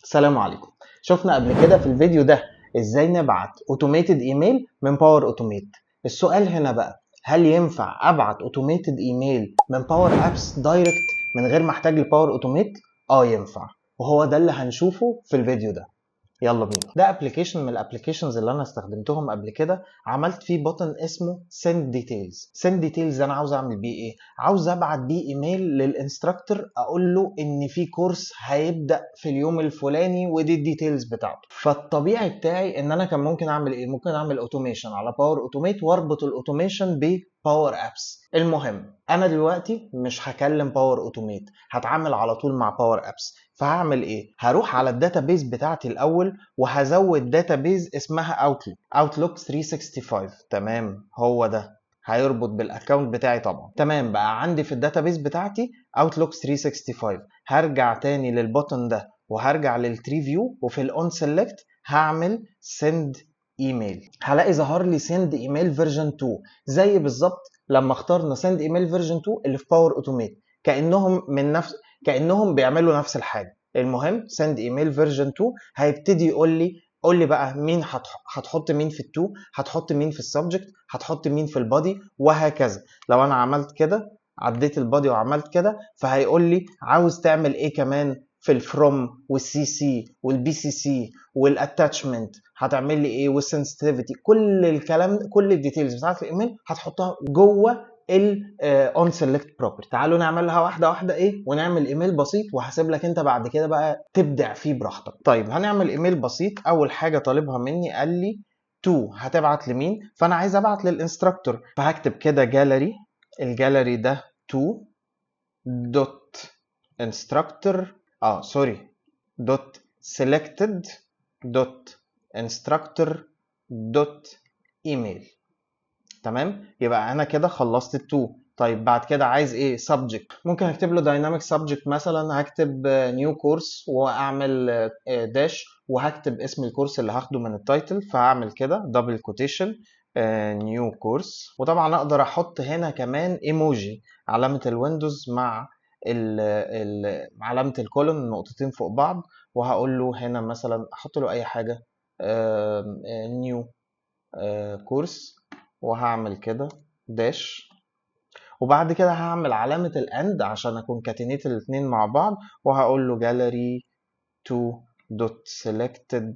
السلام عليكم. شفنا قبل كده في الفيديو ده ازاي نبعت اوتوميتد ايميل من باور اوتوميت. السؤال هنا بقى، هل ينفع ابعت اوتوميتد ايميل من باور ابس دايركت من غير ما احتاج لباور اوتوميت؟ ينفع، وهو ده اللي هنشوفه في الفيديو ده. يلا بينا. ده ابلكيشن من الابلكيشنز اللي انا استخدمتهم قبل كده، عملت فيه بوتن اسمه send details. send details انا عاوز اعمل بيه ايه؟ عاوز ابعت بيه ايميل للانستراكتور اقول له ان في كورس هيبدا في اليوم الفلاني ودي الديتيلز بتاعته. فالطبيعي بتاعي ان انا كان ممكن اعمل ايه؟ ممكن اعمل اوتوميشن على باور اوتوميت واربط الاوتوميشن بباور ابس. المهم انا دلوقتي مش هكلم باور اوتوميت، هتعامل على طول مع باور ابس. فهعمل ايه؟ هروح على الداتابيز بتاعتي الاول وهزود داتابيز اسمها اوتلوك 365. تمام، هو ده هيربط بالاكونت بتاعي طبعا. تمام، بقى عندي في الداتابيز بتاعتي اوتلوك 365. هرجع تاني للبوتن ده وهرجع للتري فيو، وفي الاون سيلكت هعمل سند ايميل. هلاقي ظهر لي سند ايميل فيرجن 2 زي بالظبط لما اخترنا سند ايميل فيرجن 2 اللي في باور اوتوميت، كانهم بيعملوا نفس الحاجه. المهم سند ايميل فيرجن 2 هيبتدي قول لي بقى مين هتحط مين في التو، هتحط مين في السبجكت، هتحط مين في البادي، وهكذا. لو انا عملت كده، عديت البادي وعملت كده، فهيقول لي عاوز تعمل ايه كمان في الفروم والسي سي والبي سي سي والاتاتشمنت، هتعمل لي ايه والسنسيتيفيتي. كل الكلام، كل الديتيلز بتاعت الايميل هتحطها جوه الاون سيلكت بروبرتي. تعالوا نعملها واحده واحده ونعمل ايميل بسيط، وهسيب لك انت بعد كده بقى تبدع فيه براحتك. طيب هنعمل ايميل بسيط. اول حاجه طالبها مني قال لي تو هتبعت لمين، فانا عايز ابعت للانستراكتور، فهكتب كده جاليري. الجاليري ده تو دوت انستراكتور سوري دوت سيلكتد دوت انستراكتور دوت ايميل. تمام، يبقى انا كده خلصت التو. طيب بعد كده عايز ايه؟ سبجكت. ممكن اكتب له دايناميك سبجكت، مثلا هكتب نيو كورس واعمل داش وهكتب اسم الكورس اللي هاخده من التايتل، فهعمل كده دبل كوتيشن نيو كورس. وطبعا اقدر احط هنا كمان ايموجي، علامة الويندوز مع علامة الكولوم، نقطتين فوق بعض. وهقول له هنا مثلا احط له اي حاجة، نيو كورس، وهعمل كده داش. وبعد كده هعمل علامة الاند عشان اكون كاتينيت الاتنين مع بعض، وهقول له gallery to dot selected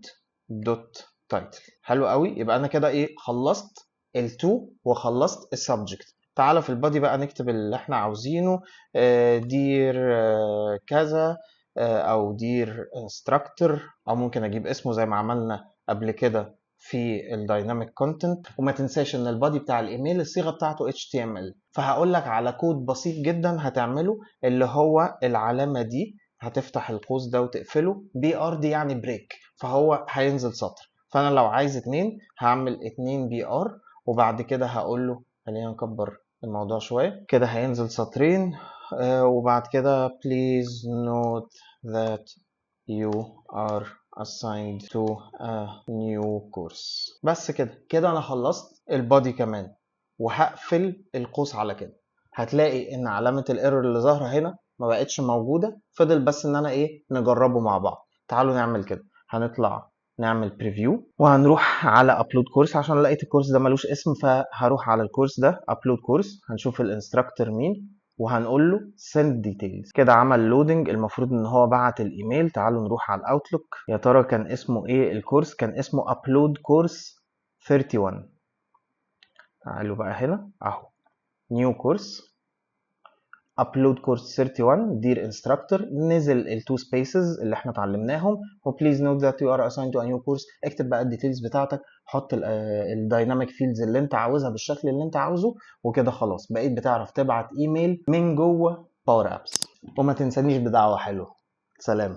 dot title. حلو قوي، يبقى انا كده خلصت التو وخلصت السبجكت. تعالى في البادي بقى نكتب اللي احنا عاوزينه، دير كذا، او دير انستراكتور، او ممكن اجيب اسمه زي ما عملنا قبل كده في الدايناميك كونتنت. وما تنساش ان البادي بتاع الايميل الصيغه بتاعته HTML. فهقول لك على كود بسيط جدا هتعمله، اللي هو العلامه دي هتفتح القوس ده وتقفله. BR دي يعني بريك، فهو هينزل سطر. فانا لو عايز 2 هعمل 2 BR، وبعد كده هقول له خلينا نكبر الموضوع شويه كده، هينزل سطرين. وبعد كده please note that you are assigned to a new course. بس كده انا خلصت البادي كمان، وهقفل القوس على كده. هتلاقي ان علامة الايرور اللي ظاهرة هنا ما بقتش موجودة، فضل بس ان انا نجربه مع بعض. تعالوا نعمل كده. هنطلع نعمل بريفيو وهنروح على ابلود كورس، عشان لقيت الكورس ده ملوش اسم، فهروح على الكورس ده ابلود كورس. هنشوف الانستراكتور مين وهنقول له send details. كده عمل لودنج، المفروض ان هو بعت الايميل. تعالوا نروح على الاوتلوك. يا ترى كان اسمه ايه الكورس؟ كان اسمه upload course 31. تعالوا بقى هنا اهو new course upload course 31 dear instructor. نزل التو سبيسز اللي احنا اتعلمناهم، وبليز نوت ذات يو ار assigned to a new course. اكتب بقى الديتيلز بتاعتك، حط الدايناميك فيلدز اللي انت عاوزها بالشكل اللي انت عاوزه، وكده خلاص بقيت بتعرف تبعت ايميل من جوه باور ابس. وما تنسانيش بدعوة حلوة. سلام.